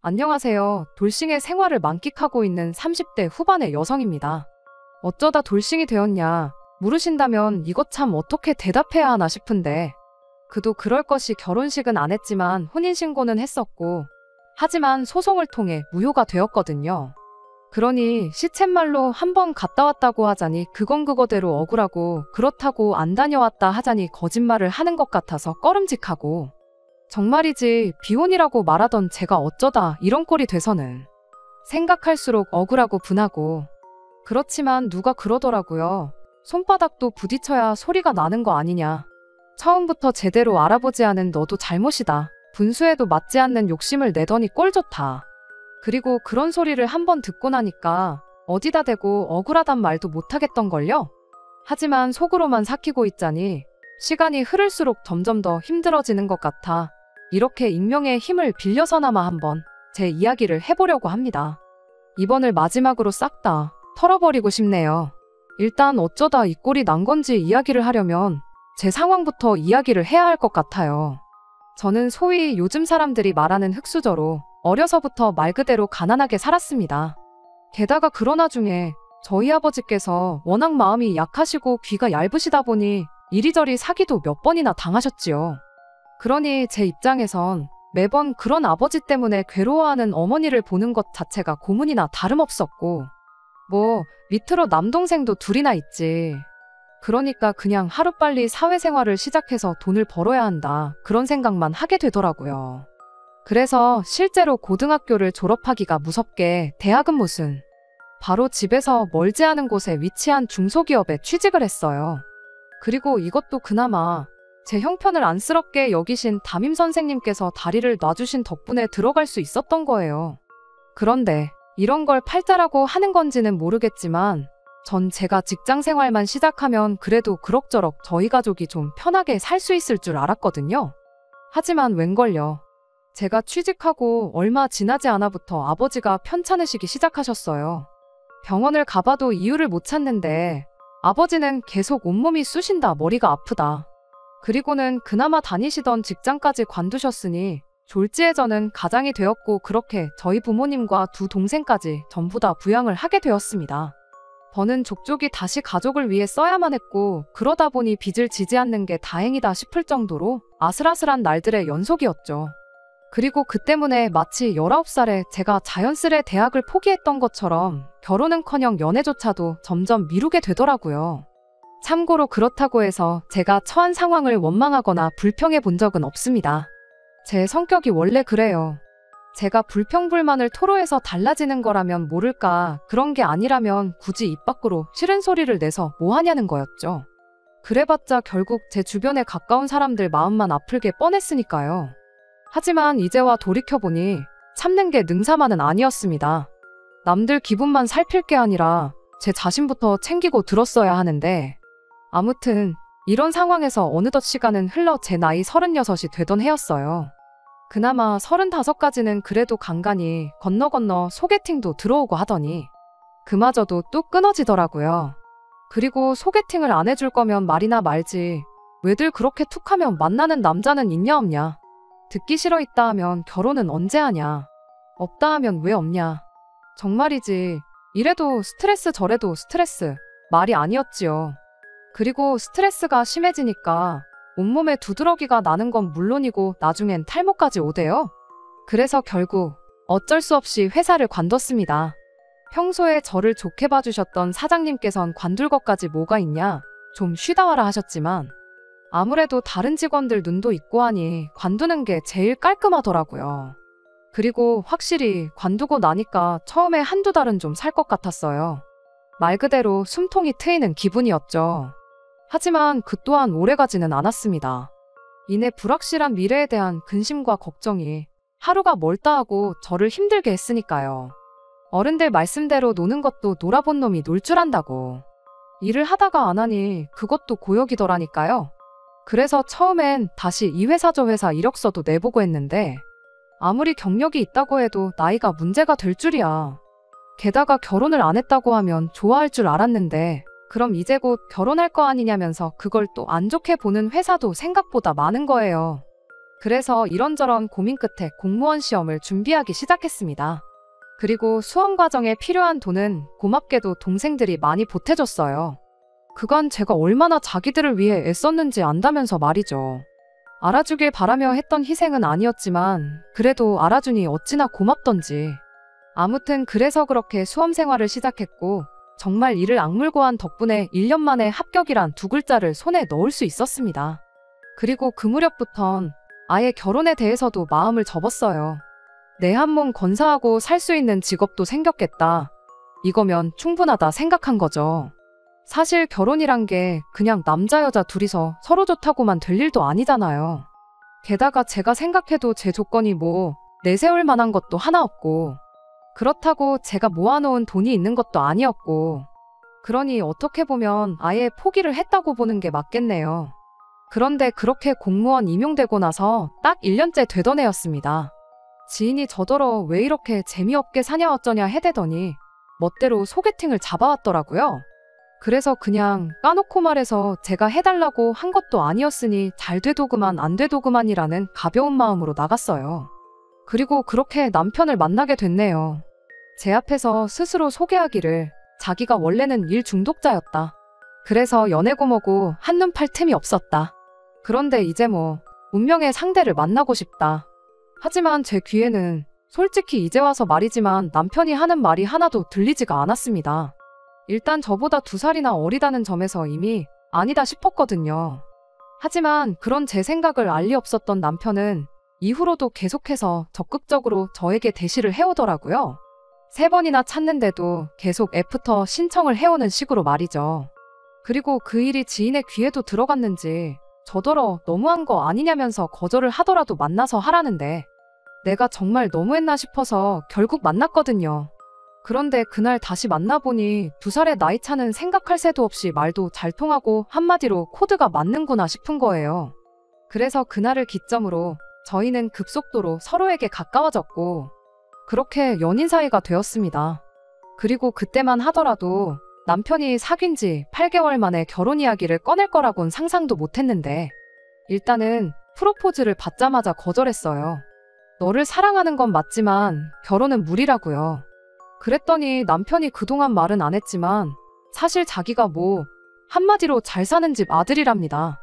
안녕하세요. 돌싱의 생활을 만끽하고 있는 30대 후반의 여성입니다. 어쩌다 돌싱이 되었냐 물으신다면 이것 참 어떻게 대답해야 하나 싶은데, 그도 그럴 것이 결혼식은 안 했지만 혼인신고는 했었고, 하지만 소송을 통해 무효가 되었거든요. 그러니 시쳇말로 한번 갔다 왔다고 하자니 그건 그거대로 억울하고, 그렇다고 안 다녀왔다 하자니 거짓말을 하는 것 같아서 꺼름직하고, 정말이지 비혼이라고 말하던 제가 어쩌다 이런 꼴이 돼서는 생각할수록 억울하고 분하고. 그렇지만 누가 그러더라고요. 손바닥도 부딪혀야 소리가 나는 거 아니냐. 처음부터 제대로 알아보지 않은 너도 잘못이다. 분수에도 맞지 않는 욕심을 내더니 꼴 좋다. 그리고 그런 소리를 한번 듣고 나니까 어디다 대고 억울하단 말도 못하겠던걸요. 하지만 속으로만 삭히고 있자니 시간이 흐를수록 점점 더 힘들어지는 것 같아 이렇게 익명의 힘을 빌려서나마 한번 제 이야기를 해보려고 합니다. 이번을 마지막으로 싹 다 털어버리고 싶네요. 일단 어쩌다 이 꼴이 난 건지 이야기를 하려면 제 상황부터 이야기를 해야 할 것 같아요. 저는 소위 요즘 사람들이 말하는 흙수저로 어려서부터 말 그대로 가난하게 살았습니다. 게다가 그런 와중에 저희 아버지께서 워낙 마음이 약하시고 귀가 얇으시다 보니 이리저리 사기도 몇 번이나 당하셨지요. 그러니 제 입장에선 매번 그런 아버지 때문에 괴로워하는 어머니를 보는 것 자체가 고문이나 다름없었고, 밑으로 남동생도 둘이나 있지. 그러니까 그냥 하루빨리 사회생활을 시작해서 돈을 벌어야 한다, 그런 생각만 하게 되더라고요. 그래서 실제로 고등학교를 졸업하기가 무섭게 대학은 무슨, 바로 집에서 멀지 않은 곳에 위치한 중소기업에 취직을 했어요. 그리고 이것도 그나마 제 형편을 안쓰럽게 여기신 담임선생님께서 다리를 놔주신 덕분에 들어갈 수 있었던 거예요. 그런데 이런 걸 팔자라고 하는 건지는 모르겠지만 전 제가 직장생활만 시작하면 그래도 그럭저럭 저희 가족이 좀 편하게 살 수 있을 줄 알았거든요. 하지만 웬걸요. 제가 취직하고 얼마 지나지 않아부터 아버지가 편찮으시기 시작하셨어요. 병원을 가봐도 이유를 못 찾는데 아버지는 계속 온몸이 쑤신다, 머리가 아프다. 그리고는 그나마 다니시던 직장까지 관두셨으니 졸지에 저는 가장이 되었고, 그렇게 저희 부모님과 두 동생까지 전부 다 부양을 하게 되었습니다. 버는 족족이 다시 가족을 위해 써야만 했고, 그러다 보니 빚을 지지 않는 게 다행이다 싶을 정도로 아슬아슬한 날들의 연속이었죠. 그리고 그 때문에 마치 19살에 제가 자연스레 대학을 포기했던 것처럼 결혼은커녕 연애조차도 점점 미루게 되더라고요. 참고로 그렇다고 해서 제가 처한 상황을 원망하거나 불평해 본 적은 없습니다. 제 성격이 원래 그래요. 제가 불평불만을 토로해서 달라지는 거라면 모를까, 그런 게 아니라면 굳이 입 밖으로 싫은 소리를 내서 뭐 하냐는 거였죠. 그래봤자 결국 제 주변에 가까운 사람들 마음만 아플 게 뻔했으니까요. 하지만 이제와 돌이켜보니 참는 게 능사만은 아니었습니다. 남들 기분만 살필 게 아니라 제 자신부터 챙기고 들었어야 하는데, 아무튼 이런 상황에서 어느덧 시간은 흘러 제 나이 36이 되던 해였어요. 그나마 35까지는 그래도 간간히 건너 소개팅도 들어오고 하더니 그마저도 뚝 끊어지더라고요. 그리고 소개팅을 안 해줄 거면 말이나 말지, 왜들 그렇게 툭하면 만나는 남자는 있냐 없냐, 듣기 싫어 있다 하면 결혼은 언제 하냐, 없다 하면 왜 없냐. 정말이지 이래도 스트레스 저래도 스트레스, 말이 아니었지요. 그리고 스트레스가 심해지니까 온몸에 두드러기가 나는 건 물론이고 나중엔 탈모까지 오대요. 그래서 결국 어쩔 수 없이 회사를 관뒀습니다. 평소에 저를 좋게 봐주셨던 사장님께선 관둘 것까지 뭐가 있냐, 좀 쉬다 와라 하셨지만 아무래도 다른 직원들 눈도 있고 하니 관두는 게 제일 깔끔하더라고요. 그리고 확실히 관두고 나니까 처음에 한두 달은 좀 살 것 같았어요. 말 그대로 숨통이 트이는 기분이었죠. 하지만 그 또한 오래가지는 않았습니다. 이내 불확실한 미래에 대한 근심과 걱정이 하루가 멀다 하고 저를 힘들게 했으니까요. 어른들 말씀대로 노는 것도 놀아본 놈이 놀 줄 안다고. 일을 하다가 안 하니 그것도 고역이더라니까요. 그래서 처음엔 다시 이 회사 저 회사 이력서도 내보고 했는데 아무리 경력이 있다고 해도 나이가 문제가 될 줄이야. 게다가 결혼을 안 했다고 하면 좋아할 줄 알았는데 그럼 이제 곧 결혼할 거 아니냐면서 그걸 또 안 좋게 보는 회사도 생각보다 많은 거예요. 그래서 이런저런 고민 끝에 공무원 시험을 준비하기 시작했습니다. 그리고 수험 과정에 필요한 돈은 고맙게도 동생들이 많이 보태줬어요. 그간 제가 얼마나 자기들을 위해 애썼는지 안다면서 말이죠. 알아주길 바라며 했던 희생은 아니었지만 그래도 알아주니 어찌나 고맙던지. 아무튼 그래서 그렇게 수험 생활을 시작했고 정말 이를 악물고 한 덕분에 1년 만에 합격이란 두 글자를 손에 넣을 수 있었습니다. 그리고 그 무렵부턴 아예 결혼에 대해서도 마음을 접었어요. 내 한 몸 건사하고 살 수 있는 직업도 생겼겠다. 이거면 충분하다 생각한 거죠. 사실 결혼이란 게 그냥 남자 여자 둘이서 서로 좋다고만 될 일도 아니잖아요. 게다가 제가 생각해도 제 조건이 뭐 내세울 만한 것도 하나 없고 그렇다고 제가 모아놓은 돈이 있는 것도 아니었고 그러니 어떻게 보면 아예 포기를 했다고 보는 게 맞겠네요. 그런데 그렇게 공무원 임용되고 나서 딱 1년째 되던 애였습니다. 지인이 저더러 왜 이렇게 재미없게 사냐 어쩌냐 해대더니 멋대로 소개팅을 잡아왔더라고요. 그래서 그냥 까놓고 말해서 제가 해달라고 한 것도 아니었으니 잘 돼도 그만 안 돼도 그만이라는 가벼운 마음으로 나갔어요. 그리고 그렇게 남편을 만나게 됐네요. 제 앞에서 스스로 소개하기를 자기가 원래는 일 중독자였다. 그래서 연애고 뭐고 한눈 팔 틈이 없었다. 그런데 이제 뭐 운명의 상대를 만나고 싶다. 하지만 제 귀에는 솔직히 이제 와서 말이지만 남편이 하는 말이 하나도 들리지가 않았습니다. 일단 저보다 2살이나 어리다는 점에서 이미 아니다 싶었거든요. 하지만 그런 제 생각을 알 리 없었던 남편은 이후로도 계속해서 적극적으로 저에게 대시를 해오더라고요. 3번이나 찾는데도 계속 애프터 신청을 해오는 식으로 말이죠. 그리고 그 일이 지인의 귀에도 들어갔는지 저더러 너무한 거 아니냐면서 거절을 하더라도 만나서 하라는데 내가 정말 너무했나 싶어서 결국 만났거든요. 그런데 그날 다시 만나보니 2살의 나이 차는 생각할 새도 없이 말도 잘 통하고 한마디로 코드가 맞는구나 싶은 거예요. 그래서 그날을 기점으로 저희는 급속도로 서로에게 가까워졌고 그렇게 연인 사이가 되었습니다. 그리고 그때만 하더라도 남편이 사귄 지 8개월 만에 결혼 이야기를 꺼낼 거라곤 상상도 못했는데 일단은 프로포즈를 받자마자 거절했어요. 너를 사랑하는 건 맞지만 결혼은 무리라고요. 그랬더니 남편이 그동안 말은 안 했지만 사실 자기가 뭐 한마디로 잘 사는 집 아들이랍니다.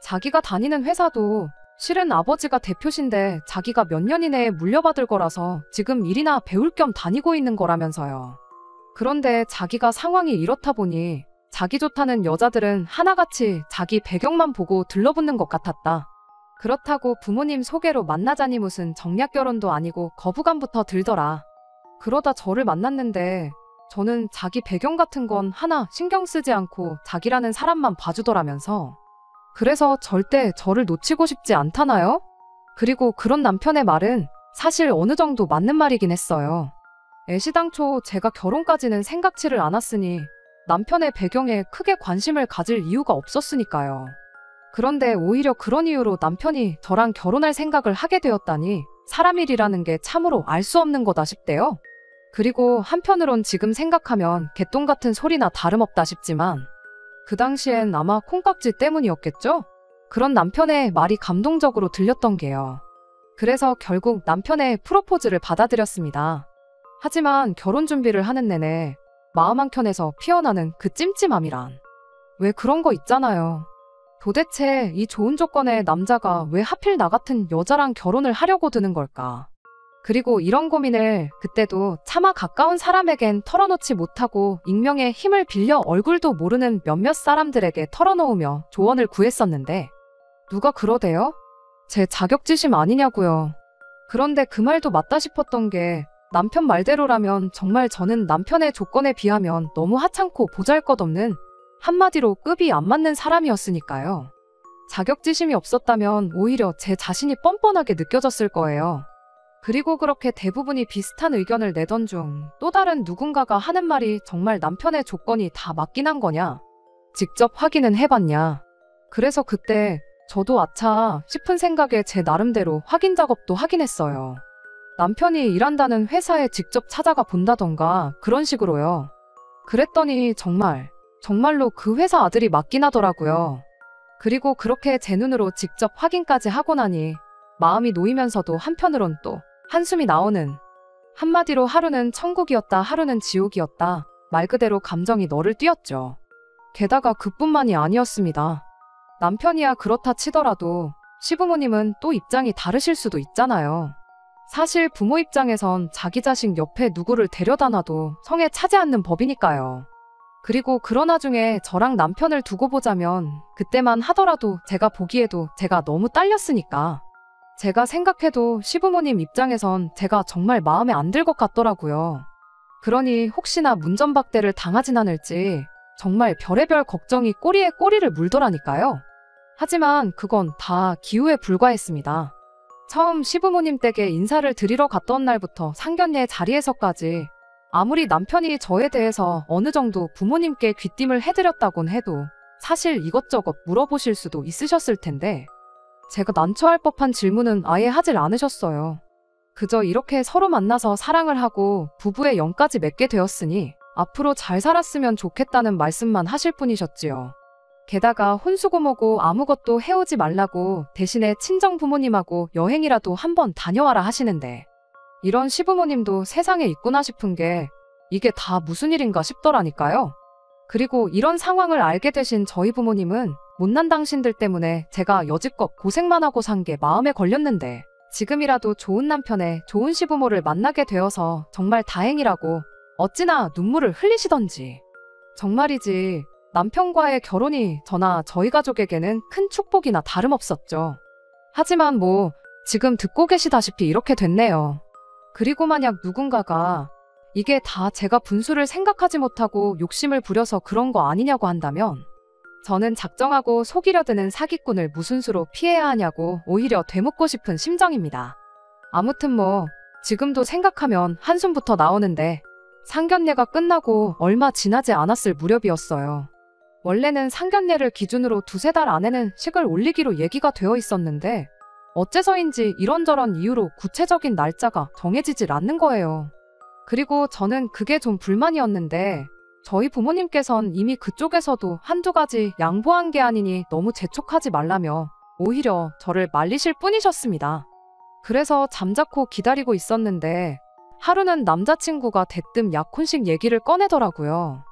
자기가 다니는 회사도 실은 아버지가 대표신데 자기가 몇 년 이내에 물려받을 거라서 지금 일이나 배울 겸 다니고 있는 거라면서요. 그런데 자기가 상황이 이렇다 보니 자기 좋다는 여자들은 하나같이 자기 배경만 보고 들러붙는 것 같았다. 그렇다고 부모님 소개로 만나자니 무슨 정략 결혼도 아니고 거부감부터 들더라. 그러다 저를 만났는데 저는 자기 배경 같은 건 하나 신경 쓰지 않고 자기라는 사람만 봐주더라면서 그래서 절대 저를 놓치고 싶지 않다나요? 그리고 그런 남편의 말은 사실 어느 정도 맞는 말이긴 했어요. 애시당초 제가 결혼까지는 생각지를 않았으니 남편의 배경에 크게 관심을 가질 이유가 없었으니까요. 그런데 오히려 그런 이유로 남편이 저랑 결혼할 생각을 하게 되었다니 사람 일이라는 게 참으로 알 수 없는 거다 싶대요. 그리고 한편으론 지금 생각하면 개똥 같은 소리나 다름없다 싶지만 그 당시엔 아마 콩깍지 때문이었겠죠? 그런 남편의 말이 감동적으로 들렸던 게요. 그래서 결국 남편의 프로포즈를 받아들였습니다. 하지만 결혼 준비를 하는 내내 마음 한켠에서 피어나는 그 찜찜함이란 왜 그런 거 있잖아요. 도대체 이 좋은 조건의 남자가 왜 하필 나 같은 여자랑 결혼을 하려고 드는 걸까? 그리고 이런 고민을 그때도 차마 가까운 사람에겐 털어놓지 못하고 익명의 힘을 빌려 얼굴도 모르는 몇몇 사람들에게 털어놓으며 조언을 구했었는데 누가 그러대요? 제 자격지심 아니냐고요. 그런데 그 말도 맞다 싶었던 게 남편 말대로라면 정말 저는 남편의 조건에 비하면 너무 하찮고 보잘것없는 한마디로 급이 안 맞는 사람이었으니까요. 자격지심이 없었다면 오히려 제 자신이 뻔뻔하게 느껴졌을 거예요. 그리고 그렇게 대부분이 비슷한 의견을 내던 중 또 다른 누군가가 하는 말이 정말 남편의 조건이 다 맞긴 한 거냐? 직접 확인은 해봤냐? 그래서 그때 저도 아차 싶은 생각에 제 나름대로 확인 작업도 하긴 했어요. 남편이 일한다는 회사에 직접 찾아가 본다던가 그런 식으로요. 그랬더니 정말로 그 회사 아들이 맞긴 하더라고요. 그리고 그렇게 제 눈으로 직접 확인까지 하고 나니 마음이 놓이면서도 한편으론 또 한숨이 나오는. 한마디로 하루는 천국이었다, 하루는 지옥이었다. 말 그대로 감정이 너를 띄었죠. 게다가 그뿐만이 아니었습니다. 남편이야 그렇다 치더라도 시부모님은 또 입장이 다르실 수도 있잖아요. 사실 부모 입장에선 자기 자식 옆에 누구를 데려다 놔도 성에 차지 않는 법이니까요. 그리고 그러나 중에 저랑 남편을 두고 보자면 그때만 하더라도 제가 보기에도 제가 너무 딸렸으니까. 제가 생각해도 시부모님 입장에선 제가 정말 마음에 안 들 것 같더라고요. 그러니 혹시나 문전박대를 당하진 않을지 정말 별의별 걱정이 꼬리에 꼬리를 물더라니까요. 하지만 그건 다 기우에 불과했습니다. 처음 시부모님 댁에 인사를 드리러 갔던 날부터 상견례 자리에서까지 아무리 남편이 저에 대해서 어느 정도 부모님께 귀띔을 해드렸다곤 해도 사실 이것저것 물어보실 수도 있으셨을 텐데 제가 난처할 법한 질문은 아예 하질 않으셨어요. 그저 이렇게 서로 만나서 사랑을 하고 부부의 영까지 맺게 되었으니 앞으로 잘 살았으면 좋겠다는 말씀만 하실 뿐이셨지요. 게다가 혼수고모고 아무것도 해오지 말라고 대신에 친정 부모님하고 여행이라도 한번 다녀와라 하시는데 이런 시부모님도 세상에 있구나 싶은 게 이게 다 무슨 일인가 싶더라니까요. 그리고 이런 상황을 알게 되신 저희 부모님은 못난 당신들 때문에 제가 여지껏 고생만 하고 산 게 마음에 걸렸는데 지금이라도 좋은 남편의 좋은 시부모를 만나게 되어서 정말 다행이라고 어찌나 눈물을 흘리시던지. 정말이지 남편과의 결혼이 저나 저희 가족에게는 큰 축복이나 다름없었죠. 하지만 지금 듣고 계시다시피 이렇게 됐네요. 그리고 만약 누군가가 이게 다 제가 분수를 생각하지 못하고 욕심을 부려서 그런 거 아니냐고 한다면 저는 작정하고 속이려 드는 사기꾼을 무슨 수로 피해야 하냐고 오히려 되묻고 싶은 심정입니다. 아무튼 지금도 생각하면 한숨부터 나오는데 상견례가 끝나고 얼마 지나지 않았을 무렵이었어요. 원래는 상견례를 기준으로 2-3달 안에는 식을 올리기로 얘기가 되어 있었는데 어째서인지 이런저런 이유로 구체적인 날짜가 정해지질 않는 거예요. 그리고 저는 그게 좀 불만이었는데 저희 부모님께선 이미 그쪽에서도 한두 가지 양보한 게 아니니 너무 재촉하지 말라며 오히려 저를 말리실 뿐이셨습니다. 그래서 잠자코 기다리고 있었는데 하루는 남자친구가 대뜸 약혼식 얘기를 꺼내더라고요.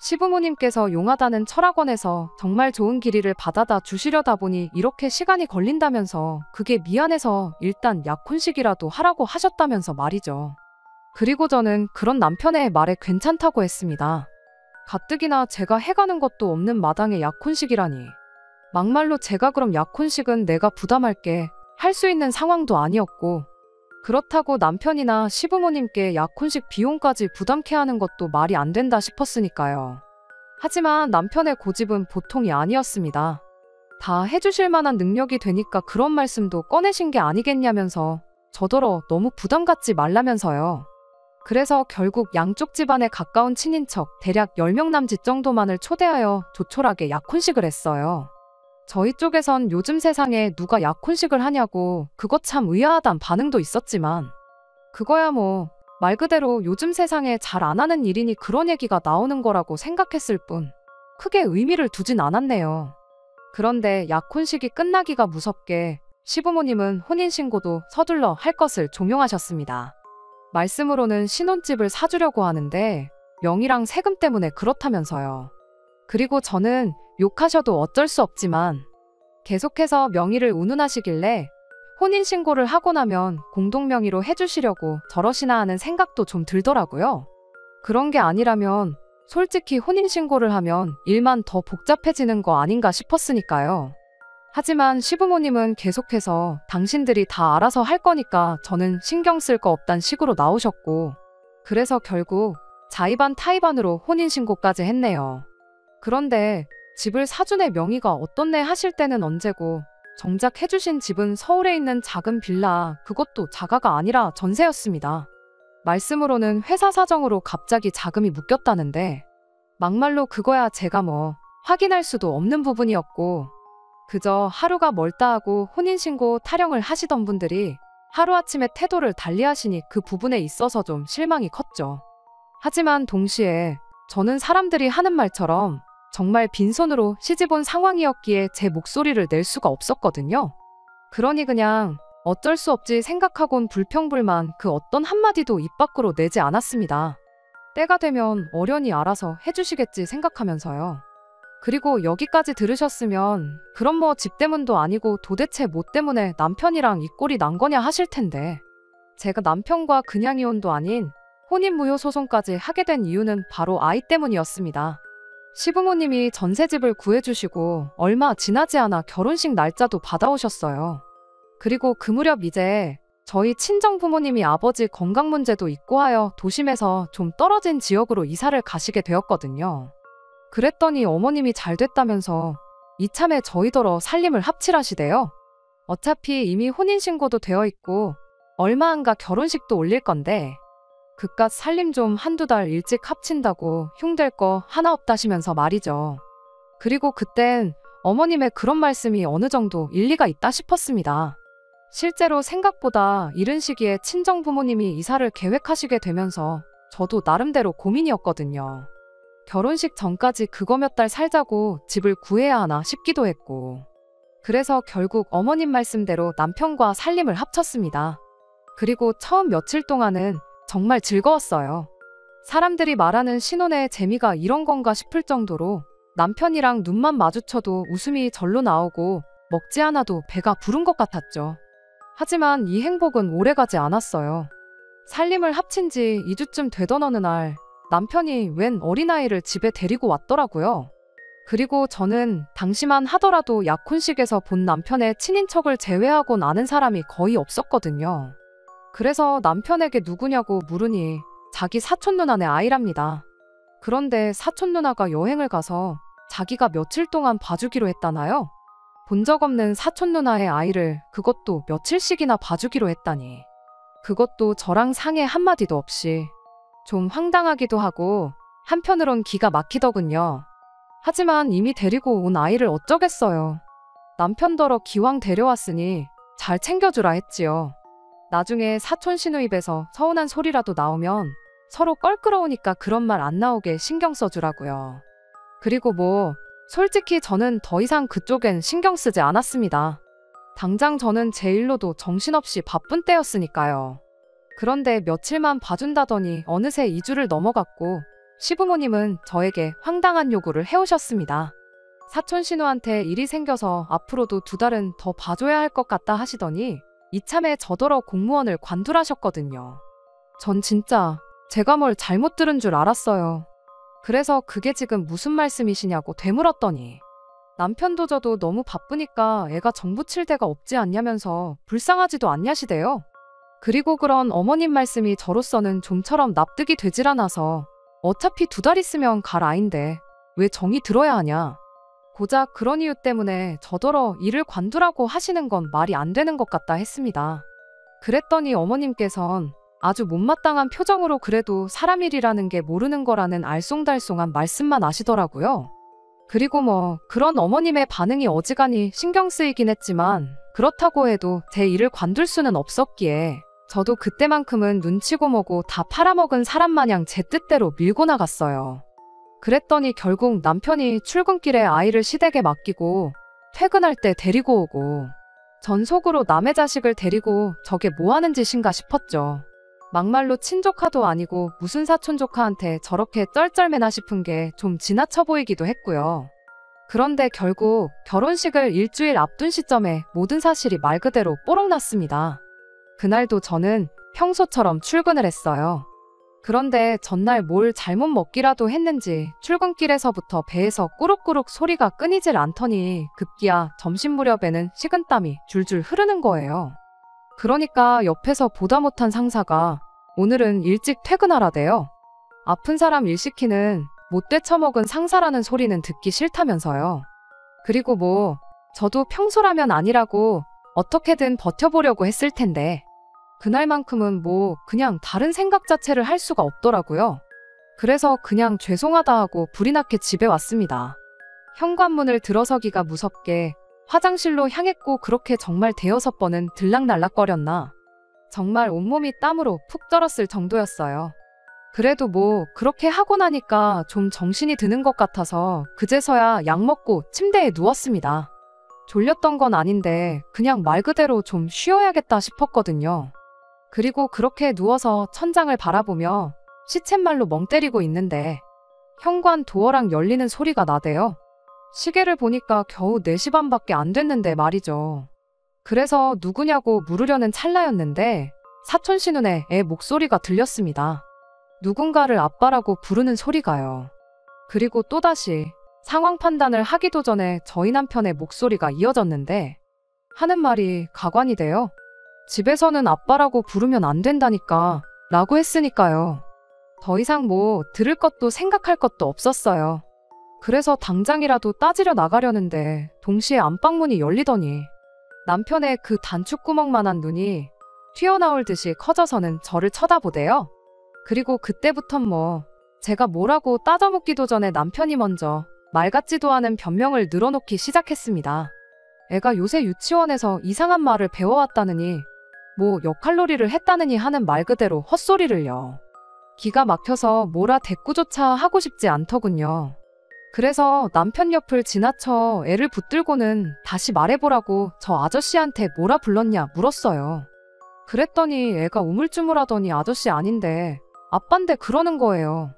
시부모님께서 용하다는 철학원에서 정말 좋은 길이를 받아다 주시려다 보니 이렇게 시간이 걸린다면서 그게 미안해서 일단 약혼식이라도 하라고 하셨다면서 말이죠. 그리고 저는 그런 남편의 말에 괜찮다고 했습니다. 가뜩이나 제가 해가는 것도 없는 마당에 약혼식이라니. 막말로 제가 그럼 약혼식은 내가 부담할게 할 수 있는 상황도 아니었고 그렇다고 남편이나 시부모님께 약혼식 비용까지 부담케 하는 것도 말이 안 된다 싶었으니까요. 하지만 남편의 고집은 보통이 아니었습니다. 다 해주실 만한 능력이 되니까 그런 말씀도 꺼내신 게 아니겠냐면서 저더러 너무 부담 갖지 말라면서요. 그래서 결국 양쪽 집안에 가까운 친인척 대략 10명 남짓 정도만을 초대하여 조촐하게 약혼식을 했어요. 저희 쪽에선 요즘 세상에 누가 약혼식을 하냐고 그거 참 의아하단 반응도 있었지만 그거야 말 그대로 요즘 세상에 잘 안 하는 일이니 그런 얘기가 나오는 거라고 생각했을 뿐 크게 의미를 두진 않았네요. 그런데 약혼식이 끝나기가 무섭게 시부모님은 혼인신고도 서둘러 할 것을 종용하셨습니다. 말씀으로는 신혼집을 사주려고 하는데 명의랑 세금 때문에 그렇다면서요. 그리고 저는 욕하셔도 어쩔 수 없지만 계속해서 명의를 운운하시길래 혼인신고를 하고 나면 공동명의로 해주시려고 저러시나 하는 생각도 좀 들더라고요. 그런 게 아니라면 솔직히 혼인신고를 하면 일만 더 복잡해지는 거 아닌가 싶었으니까요. 하지만 시부모님은 계속해서 당신들이 다 알아서 할 거니까 저는 신경 쓸 거 없단 식으로 나오셨고 그래서 결국 자의반 타의반으로 혼인신고까지 했네요. 그런데 집을 사준의 명의가 어떻네 하실 때는 언제고 정작 해주신 집은 서울에 있는 작은 빌라 그것도 자가가 아니라 전세였습니다. 말씀으로는 회사 사정으로 갑자기 자금이 묶였다는데 막말로 그거야 제가 확인할 수도 없는 부분이었고 그저 하루가 멀다 하고 혼인신고 타령을 하시던 분들이 하루아침에 태도를 달리하시니 그 부분에 있어서 좀 실망이 컸죠. 하지만 동시에 저는 사람들이 하는 말처럼 정말 빈손으로 시집 온 상황이었기에 제 목소리를 낼 수가 없었거든요. 그러니 그냥 어쩔 수 없지 생각하곤 불평불만 그 어떤 한마디도 입 밖으로 내지 않았습니다. 때가 되면 어련히 알아서 해주시겠지 생각하면서요. 그리고 여기까지 들으셨으면 그럼 뭐 집 때문도 아니고 도대체 뭐 때문에 남편이랑 이 꼴이 난 거냐 하실 텐데, 제가 남편과 그냥 이혼도 아닌 혼인무효 소송까지 하게 된 이유는 바로 아이 때문이었습니다. 시부모님이 전셋집을 구해주시고 얼마 지나지 않아 결혼식 날짜도 받아오셨어요. 그리고 그 무렵 이제 저희 친정 부모님이 아버지 건강 문제도 있고 하여 도심에서 좀 떨어진 지역으로 이사를 가시게 되었거든요. 그랬더니 어머님이 잘 됐다면서 이참에 저희더러 살림을 합칠하시대요. 어차피 이미 혼인신고도 되어 있고 얼마 안가 결혼식도 올릴 건데 그깟 살림 좀 한두 달 일찍 합친다고 흉될 거 하나 없다시면서 말이죠. 그리고 그땐 어머님의 그런 말씀이 어느 정도 일리가 있다 싶었습니다. 실제로 생각보다 이른 시기에 친정 부모님이 이사를 계획하시게 되면서 저도 나름대로 고민이었거든요. 결혼식 전까지 그거 몇 달 살자고 집을 구해야 하나 싶기도 했고. 그래서 결국 어머님 말씀대로 남편과 살림을 합쳤습니다. 그리고 처음 며칠 동안은 정말 즐거웠어요. 사람들이 말하는 신혼의 재미가 이런 건가 싶을 정도로 남편이랑 눈만 마주쳐도 웃음이 절로 나오고 먹지 않아도 배가 부른 것 같았죠. 하지만 이 행복은 오래가지 않았어요. 살림을 합친 지 2주쯤 되던 어느 날 남편이 웬 어린아이를 집에 데리고 왔더라고요. 그리고 저는 당시만 하더라도 약혼식에서 본 남편의 친인척을 제외하곤 아는 사람이 거의 없었거든요. 그래서 남편에게 누구냐고 물으니 자기 사촌 누나네 아이랍니다. 그런데 사촌 누나가 여행을 가서 자기가 며칠 동안 봐주기로 했다나요? 본 적 없는 사촌 누나의 아이를 그것도 며칠씩이나 봐주기로 했다니. 그것도 저랑 상의 한마디도 없이. 좀 황당하기도 하고 한편으론 기가 막히더군요. 하지만 이미 데리고 온 아이를 어쩌겠어요. 남편더러 기왕 데려왔으니 잘 챙겨주라 했지요. 나중에 사촌 시누입에서 서운한 소리라도 나오면 서로 껄끄러우니까 그런 말 안 나오게 신경 써주라고요. 그리고 뭐 솔직히 저는 더 이상 그쪽엔 신경 쓰지 않았습니다. 당장 저는 제 일로도 정신없이 바쁜 때였으니까요. 그런데 며칠만 봐준다더니 어느새 2주를 넘어갔고 시부모님은 저에게 황당한 요구를 해오셨습니다. 사촌 신우한테 일이 생겨서 앞으로도 2달은 더 봐줘야 할 것 같다 하시더니 이참에 저더러 공무원을 관둘하셨거든요. 전 진짜 제가 뭘 잘못 들은 줄 알았어요. 그래서 그게 지금 무슨 말씀이시냐고 되물었더니 남편도 저도 너무 바쁘니까 애가 정 붙일 데가 없지 않냐면서 불쌍하지도 않냐시대요. 그리고 그런 어머님 말씀이 저로서는 좀처럼 납득이 되질 않아서 어차피 2달 있으면 갈 아인데 왜 정이 들어야 하냐. 고작 그런 이유 때문에 저더러 일을 관두라고 하시는 건 말이 안 되는 것 같다 했습니다. 그랬더니 어머님께선 아주 못마땅한 표정으로 그래도 사람 일이라는 게 모르는 거라는 알쏭달쏭한 말씀만 하시더라고요. 그리고 뭐 그런 어머님의 반응이 어지간히 신경 쓰이긴 했지만 그렇다고 해도 제 일을 관둘 수는 없었기에 저도 그때만큼은 눈치고 뭐고 다 팔아먹은 사람 마냥 제 뜻대로 밀고 나갔어요. 그랬더니 결국 남편이 출근길에 아이를 시댁에 맡기고 퇴근할 때 데리고 오고 전 속으로 남의 자식을 데리고 저게 뭐 하는 짓인가 싶었죠. 막말로 친조카도 아니고 무슨 사촌조카한테 저렇게 쩔쩔매나 싶은 게 좀 지나쳐 보이기도 했고요. 그런데 결국 결혼식을 일주일 앞둔 시점에 모든 사실이 말 그대로 뽀록 났습니다. 그날도 저는 평소처럼 출근을 했어요. 그런데 전날 뭘 잘못 먹기라도 했는지 출근길에서부터 배에서 꾸룩꾸룩 소리가 끊이질 않더니 급기야 점심 무렵에는 식은땀이 줄줄 흐르는 거예요. 그러니까 옆에서 보다 못한 상사가 오늘은 일찍 퇴근하라대요. 아픈 사람 일 시키는 못돼 처먹은 상사라는 소리는 듣기 싫다면서요. 그리고 뭐 저도 평소라면 아니라고 어떻게든 버텨보려고 했을 텐데 그날만큼은 뭐 그냥 다른 생각 자체를 할 수가 없더라고요. 그래서 그냥 죄송하다 하고 불이 나게 집에 왔습니다. 현관문을 들어서기가 무섭게 화장실로 향했고 그렇게 정말 대여섯 번은 들락날락거렸나. 정말 온몸이 땀으로 푹 떨었을 정도였어요. 그래도 뭐 그렇게 하고 나니까 좀 정신이 드는 것 같아서 그제서야 약 먹고 침대에 누웠습니다. 졸렸던 건 아닌데 그냥 말 그대로 좀 쉬어야겠다 싶었거든요. 그리고 그렇게 누워서 천장을 바라보며 시쳇말로 멍 때리고 있는데 현관 도어랑 열리는 소리가 나대요. 시계를 보니까 겨우 4시 반밖에 안 됐는데 말이죠. 그래서 누구냐고 물으려는 찰나였는데 사촌 시누네 애 목소리가 들렸습니다. 누군가를 아빠라고 부르는 소리가요. 그리고 또다시 상황 판단을 하기도 전에 저희 남편의 목소리가 이어졌는데 하는 말이 가관이 돼요. 집에서는 아빠라고 부르면 안 된다니까 라고 했으니까요. 더 이상 뭐 들을 것도 생각할 것도 없었어요. 그래서 당장이라도 따지려 나가려는데 동시에 안방문이 열리더니 남편의 그 단추구멍만한 눈이 튀어나올 듯이 커져서는 저를 쳐다보대요. 그리고 그때부턴 뭐 제가 뭐라고 따져묻기도 전에 남편이 먼저 말 같지도 않은 변명을 늘어놓기 시작했습니다. 애가 요새 유치원에서 이상한 말을 배워왔다느니 뭐 역할놀이를 했다느니 하는 말 그대로 헛소리를요. 기가 막혀서 뭐라 대꾸조차 하고 싶지 않더군요. 그래서 남편 옆을 지나쳐 애를 붙들고는 다시 말해보라고 저 아저씨한테 뭐라 불렀냐 물었어요. 그랬더니 애가 우물쭈물하더니 아저씨 아닌데 아빤데 그러는 거예요.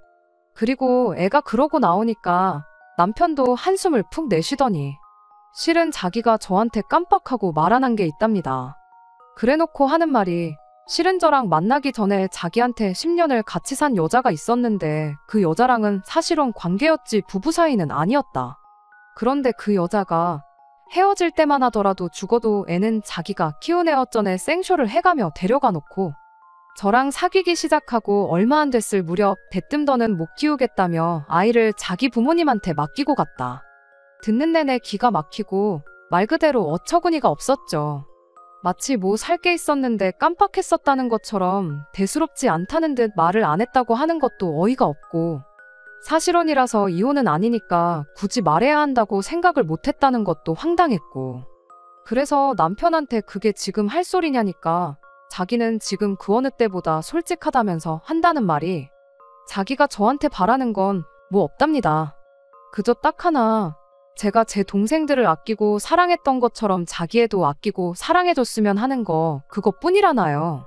그리고 애가 그러고 나오니까 남편도 한숨을 푹 내쉬더니 실은 자기가 저한테 깜빡하고 말 안 한 게 있답니다. 그래놓고 하는 말이 실은 저랑 만나기 전에 자기한테 10년을 같이 산 여자가 있었는데 그 여자랑은 사실은 관계였지 부부 사이는 아니었다. 그런데 그 여자가 헤어질 때만 하더라도 죽어도 애는 자기가 키운 애 어쩌네 생쇼를 해가며 데려가 놓고 저랑 사귀기 시작하고 얼마 안 됐을 무렵 대뜸 더는 못 키우겠다며 아이를 자기 부모님한테 맡기고 갔다. 듣는 내내 기가 막히고 말 그대로 어처구니가 없었죠. 마치 뭐 살 게 있었는데 깜빡했었다는 것처럼 대수롭지 않다는 듯 말을 안 했다고 하는 것도 어이가 없고 사실혼이라서 이혼은 아니니까 굳이 말해야 한다고 생각을 못했다는 것도 황당했고 그래서 남편한테 그게 지금 할 소리냐니까 자기는 지금 그 어느 때보다 솔직하다면서 한다는 말이 자기가 저한테 바라는 건 뭐 없답니다. 그저 딱 하나 제가 제 동생들을 아끼고 사랑했던 것처럼 자기 애도 아끼고 사랑해줬으면 하는 거 그것뿐이라나요.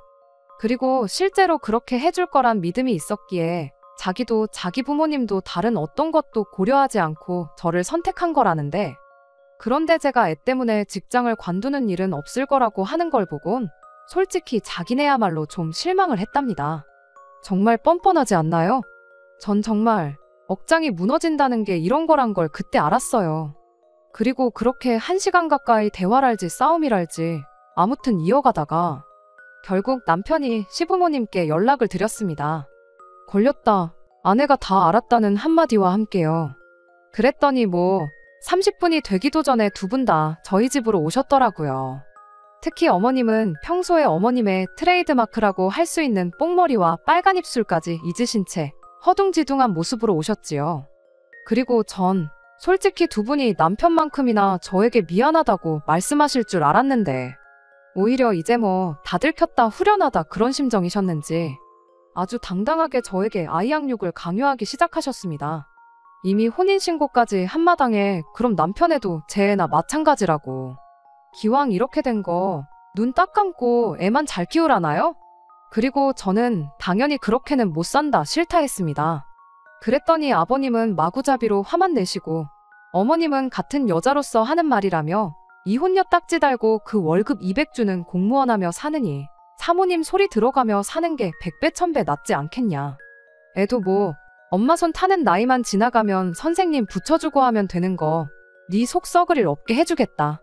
그리고 실제로 그렇게 해줄 거란 믿음이 있었기에 자기도 자기 부모님도 다른 어떤 것도 고려하지 않고 저를 선택한 거라는데 그런데 제가 애 때문에 직장을 관두는 일은 없을 거라고 하는 걸 보곤 솔직히 자기네야말로 좀 실망을 했답니다. 정말 뻔뻔하지 않나요? 전 정말 억장이 무너진다는 게 이런 거란 걸 그때 알았어요. 그리고 그렇게 1시간 가까이 대화랄지 싸움이랄지 아무튼 이어가다가 결국 남편이 시부모님께 연락을 드렸습니다. 걸렸다. 아내가 다 알았다는 한마디와 함께요. 그랬더니 뭐 30분이 되기도 전에 두 분 다 저희 집으로 오셨더라고요. 특히 어머님은 평소에 어머님의 트레이드마크라고 할 수 있는 뽕머리와 빨간 입술까지 잊으신 채 허둥지둥한 모습으로 오셨지요. 그리고 전 솔직히 두 분이 남편만큼이나 저에게 미안하다고 말씀하실 줄 알았는데 오히려 이제 뭐 다 들켰다 후련하다 그런 심정이셨는지 아주 당당하게 저에게 아이 양육을 강요하기 시작하셨습니다. 이미 혼인신고까지 한마당에 그럼 남편애도 제 애나 마찬가지라고. 기왕 이렇게 된 거 눈 딱 감고 애만 잘 키우라나요? 그리고 저는 당연히 그렇게는 못 산다 싫다 했습니다. 그랬더니 아버님은 마구잡이로 화만 내시고 어머님은 같은 여자로서 하는 말이라며 이혼녀 딱지 달고 그 월급 200 주는 공무원 하며 사느니 사모님 소리 들어가며 사는 게 100배 1000배 낫지 않겠냐. 애도 뭐 엄마 손 타는 나이만 지나가면 선생님 붙여주고 하면 되는 거 네 속 썩을 일 없게 해주겠다.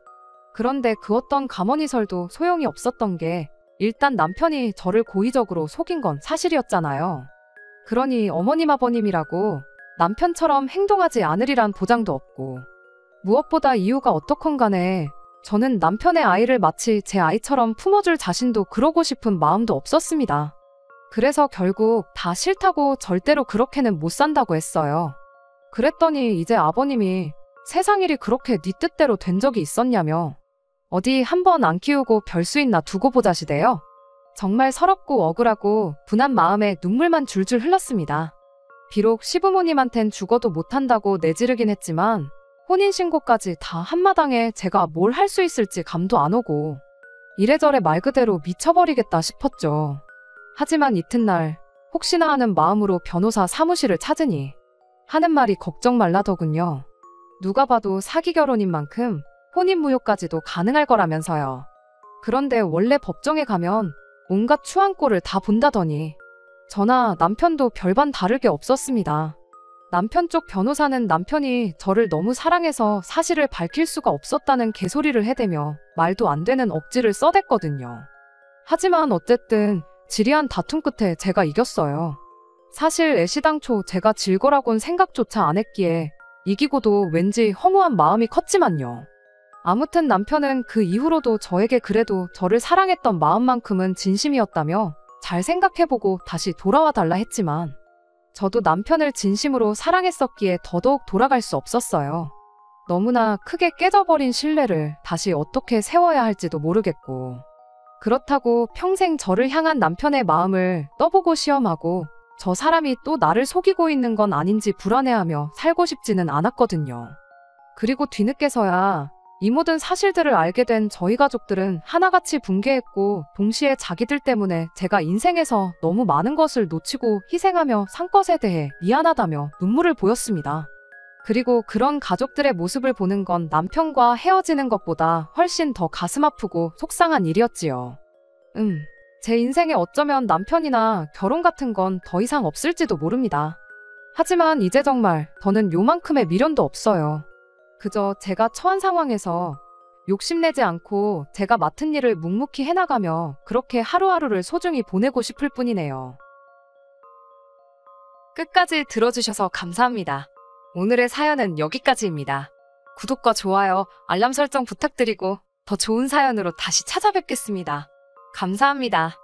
그런데 그 어떤 가머니설도 소용이 없었던 게 일단 남편이 저를 고의적으로 속인 건 사실이었잖아요. 그러니 어머님 아버님이라고 남편처럼 행동하지 않으리란 보장도 없고 무엇보다 이유가 어떻건 간에 저는 남편의 아이를 마치 제 아이처럼 품어줄 자신도 그러고 싶은 마음도 없었습니다. 그래서 결국 다 싫다고 절대로 그렇게는 못 산다고 했어요. 그랬더니 이제 아버님이 세상 일이 그렇게 네 뜻대로 된 적이 있었냐며 어디 한번 안 키우고 별 수 있나 두고 보자시대요. 정말 서럽고 억울하고 분한 마음에 눈물만 줄줄 흘렀습니다. 비록 시부모님한텐 죽어도 못한다고 내지르긴 했지만 혼인신고까지 다 한마당에 제가 뭘 할 수 있을지 감도 안 오고 이래저래 말 그대로 미쳐버리겠다 싶었죠. 하지만 이튿날 혹시나 하는 마음으로 변호사 사무실을 찾으니 하는 말이 걱정 말라더군요. 누가 봐도 사기 결혼인 만큼 혼인무효까지도 가능할 거라면서요. 그런데 원래 법정에 가면 온갖 추한 꼴을 다 본다더니 저나 남편도 별반 다를 게 없었습니다. 남편 쪽 변호사는 남편이 저를 너무 사랑해서 사실을 밝힐 수가 없었다는 개소리를 해대며 말도 안 되는 억지를 써댔거든요. 하지만 어쨌든 지리한 다툼 끝에 제가 이겼어요. 사실 애시당초 제가 질 거라곤 생각조차 안 했기에 이기고도 왠지 허무한 마음이 컸지만요. 아무튼 남편은 그 이후로도 저에게 그래도 저를 사랑했던 마음만큼은 진심이었다며 잘 생각해보고 다시 돌아와 달라 했지만 저도 남편을 진심으로 사랑했었기에 더더욱 돌아갈 수 없었어요. 너무나 크게 깨져버린 신뢰를 다시 어떻게 세워야 할지도 모르겠고 그렇다고 평생 저를 향한 남편의 마음을 떠보고 시험하고 저 사람이 또 나를 속이고 있는 건 아닌지 불안해하며 살고 싶지는 않았거든요. 그리고 뒤늦게서야 이 모든 사실들을 알게 된 저희 가족들은 하나같이 붕괴했고 동시에 자기들 때문에 제가 인생에서 너무 많은 것을 놓치고 희생하며 산 것에 대해 미안하다며 눈물을 보였습니다. 그리고 그런 가족들의 모습을 보는 건 남편과 헤어지는 것보다 훨씬 더 가슴 아프고 속상한 일이었지요. 제 인생에 어쩌면 남편이나 결혼 같은 건 더 이상 없을지도 모릅니다. 하지만 이제 정말 더는 요만큼의 미련도 없어요. 그저 제가 처한 상황에서 욕심내지 않고 제가 맡은 일을 묵묵히 해나가며 그렇게 하루하루를 소중히 보내고 싶을 뿐이네요. 끝까지 들어주셔서 감사합니다. 오늘의 사연은 여기까지입니다. 구독과 좋아요, 알람 설정 부탁드리고 더 좋은 사연으로 다시 찾아뵙겠습니다. 감사합니다.